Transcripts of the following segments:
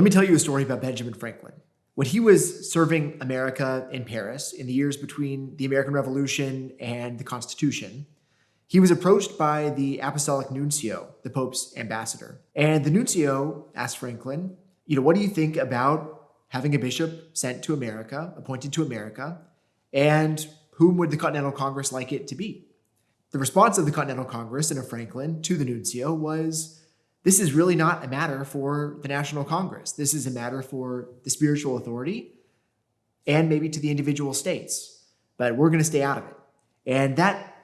Let me tell you a story about Benjamin Franklin. When he was serving America in Paris in the years between the American Revolution and the Constitution, he was approached by the Apostolic Nuncio, the Pope's ambassador. And the Nuncio asked Franklin, what do you think about having a bishop sent to America, appointed to America, and whom would the Continental Congress like it to be? The response of the Continental Congress and of Franklin to the Nuncio was, this is really not a matter for the National Congress. This is a matter for the spiritual authority and maybe to the individual states, but we're going to stay out of it. And that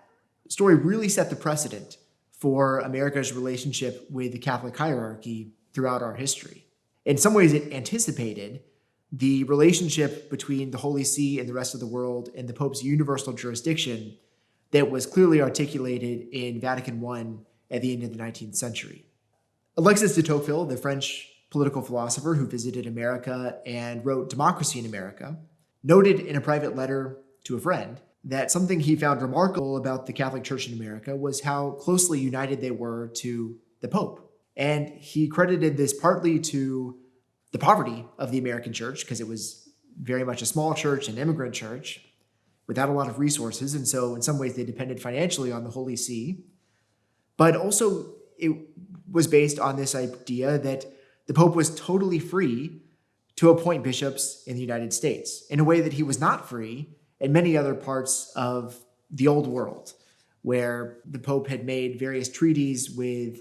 story really set the precedent for America's relationship with the Catholic hierarchy throughout our history. In some ways, it anticipated the relationship between the Holy See and the rest of the world and the Pope's universal jurisdiction that was clearly articulated in Vatican I at the end of the 19th century. Alexis de Tocqueville, the French political philosopher who visited America and wrote Democracy in America, noted in a private letter to a friend that something he found remarkable about the Catholic Church in America was how closely united they were to the Pope. And he credited this partly to the poverty of the American church, because it was very much a small church, an immigrant church, without a lot of resources. And so in some ways they depended financially on the Holy See. But also it was based on this idea that the Pope was totally free to appoint bishops in the United States in a way that he was not free in many other parts of the old world, where the Pope had made various treaties with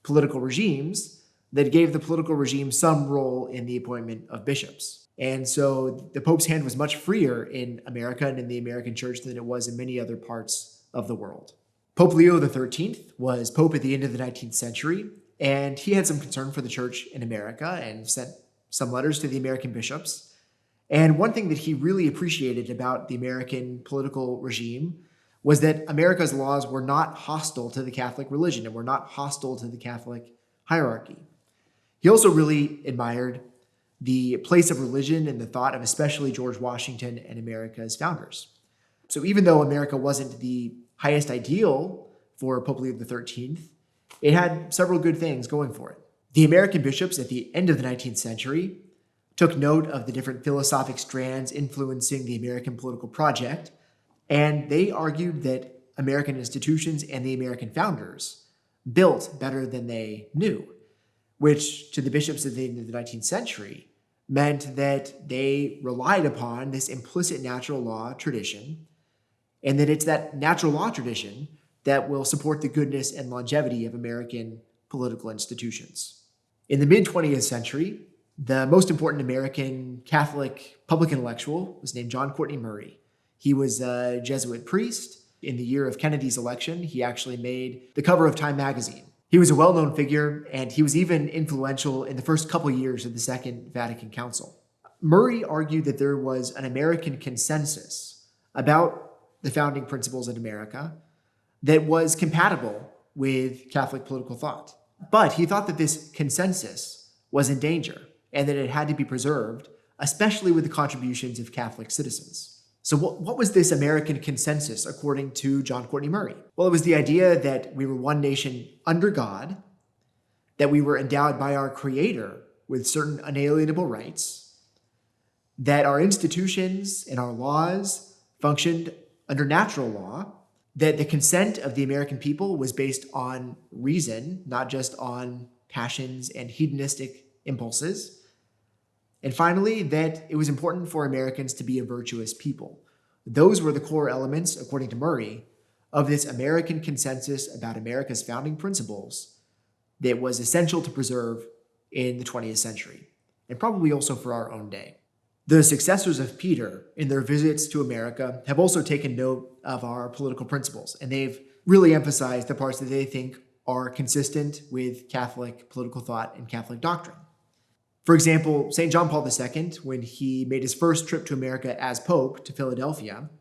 political regimes that gave the political regime some role in the appointment of bishops. And so the Pope's hand was much freer in America and in the American church than it was in many other parts of the world. Pope Leo XIII was Pope at the end of the 19th century, and he had some concern for the church in America and sent some letters to the American bishops. And one thing that he really appreciated about the American political regime was that America's laws were not hostile to the Catholic religion and were not hostile to the Catholic hierarchy. He also really admired the place of religion and the thought of especially George Washington and America's founders. So even though America wasn't the highest ideal for Pope Leo XIII, it had several good things going for it. The American bishops at the end of the 19th century took note of the different philosophic strands influencing the American political project, and they argued that American institutions and the American founders built better than they knew, which to the bishops at the end of the 19th century meant that they relied upon this implicit natural law tradition, and that it's that natural law tradition that will support the goodness and longevity of American political institutions. In the mid-20th century, the most important American Catholic public intellectual was named John Courtney Murray. He was a Jesuit priest. In the year of Kennedy's election, he actually made the cover of Time magazine. He was a well-known figure, and he was even influential in the first couple years of the Second Vatican Council. Murray argued that there was an American consensus about the founding principles in America that was compatible with Catholic political thought. But he thought that this consensus was in danger and that it had to be preserved, especially with the contributions of Catholic citizens. So what was this American consensus according to John Courtney Murray? Well, it was the idea that we were one nation under God, that we were endowed by our Creator with certain unalienable rights, that our institutions and our laws functioned under natural law, that the consent of the American people was based on reason, not just on passions and hedonistic impulses. And finally, that it was important for Americans to be a virtuous people. Those were the core elements, according to Murray, of this American consensus about America's founding principles that was essential to preserve in the 20th century, and probably also for our own day. The successors of Peter, in their visits to America, have also taken note of our political principles, and they've really emphasized the parts that they think are consistent with Catholic political thought and Catholic doctrine. For example, St. John Paul II, when he made his first trip to America as Pope to Philadelphia,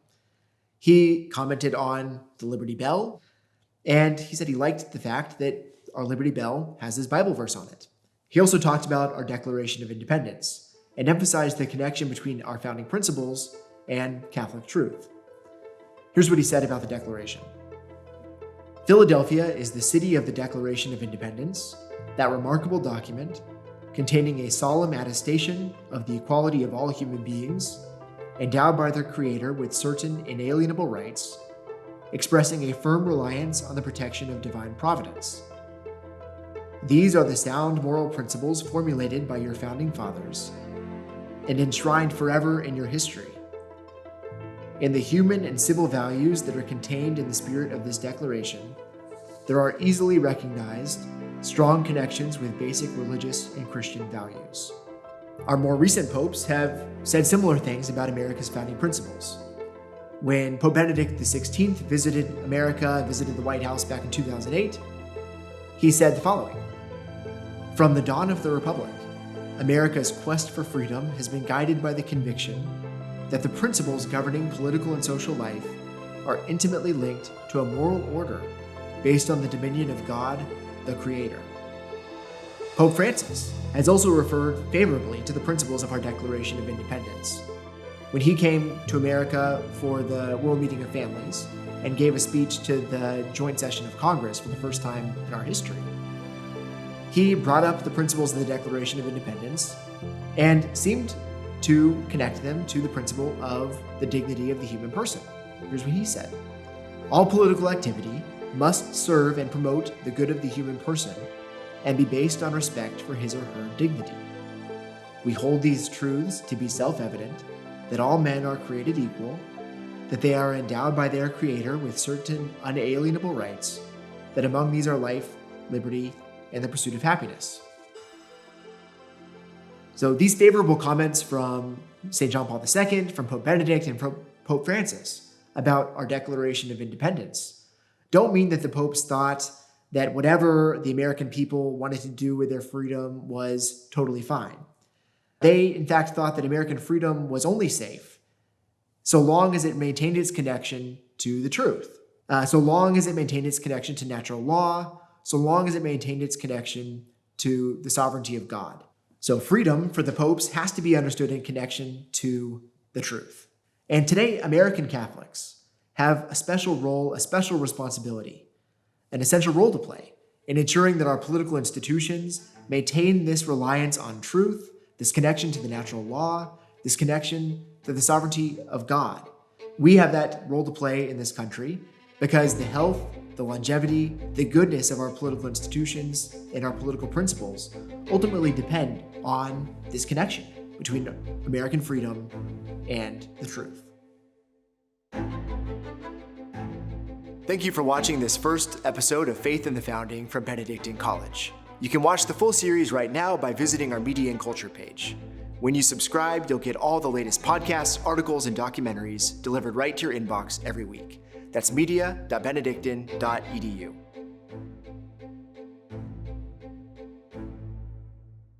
he commented on the Liberty Bell, and he said he liked the fact that our Liberty Bell has his Bible verse on it. He also talked about our Declaration of Independence and emphasized the connection between our founding principles and Catholic truth. Here's what he said about the Declaration. Philadelphia is the city of the Declaration of Independence, that remarkable document containing a solemn attestation of the equality of all human beings, endowed by their Creator with certain inalienable rights, expressing a firm reliance on the protection of divine providence. These are the sound moral principles formulated by your founding fathers and enshrined forever in your history. In the human and civil values that are contained in the spirit of this declaration, there are easily recognized strong connections with basic religious and Christian values. Our more recent popes have said similar things about America's founding principles. When Pope Benedict XVI visited America, visited the White House back in 2008, he said the following: "From the dawn of the Republic, America's quest for freedom has been guided by the conviction that the principles governing political and social life are intimately linked to a moral order based on the dominion of God, the Creator." Pope Francis has also referred favorably to the principles of our Declaration of Independence. When he came to America for the World Meeting of Families and gave a speech to the joint session of Congress for the first time in our history, he brought up the principles of the Declaration of Independence and seemed to connect them to the principle of the dignity of the human person. Here's what he said: "All political activity must serve and promote the good of the human person and be based on respect for his or her dignity. We hold these truths to be self-evident, that all men are created equal, that they are endowed by their Creator with certain unalienable rights, that among these are life, liberty, and the pursuit of happiness." So these favorable comments from St. John Paul II, from Pope Benedict, and from Pope Francis about our Declaration of Independence don't mean that the popes thought that whatever the American people wanted to do with their freedom was totally fine. They, in fact, thought that American freedom was only safe so long as it maintained its connection to the truth, so long as it maintained its connection to natural law, so long as it maintained its connection to the sovereignty of God. So freedom for the popes has to be understood in connection to the truth. And today, American Catholics have a special role, a special responsibility, an essential role to play in ensuring that our political institutions maintain this reliance on truth, this connection to the natural law, this connection to the sovereignty of God. We have that role to play in this country because the health, the longevity, the goodness of our political institutions and our political principles ultimately depend on this connection between American freedom and the truth. Thank you for watching this first episode of Faith in the Founding from Benedictine College. You can watch the full series right now by visiting our Media and Culture page. When you subscribe, you'll get all the latest podcasts, articles, and documentaries delivered right to your inbox every week. That's media.benedictine.edu.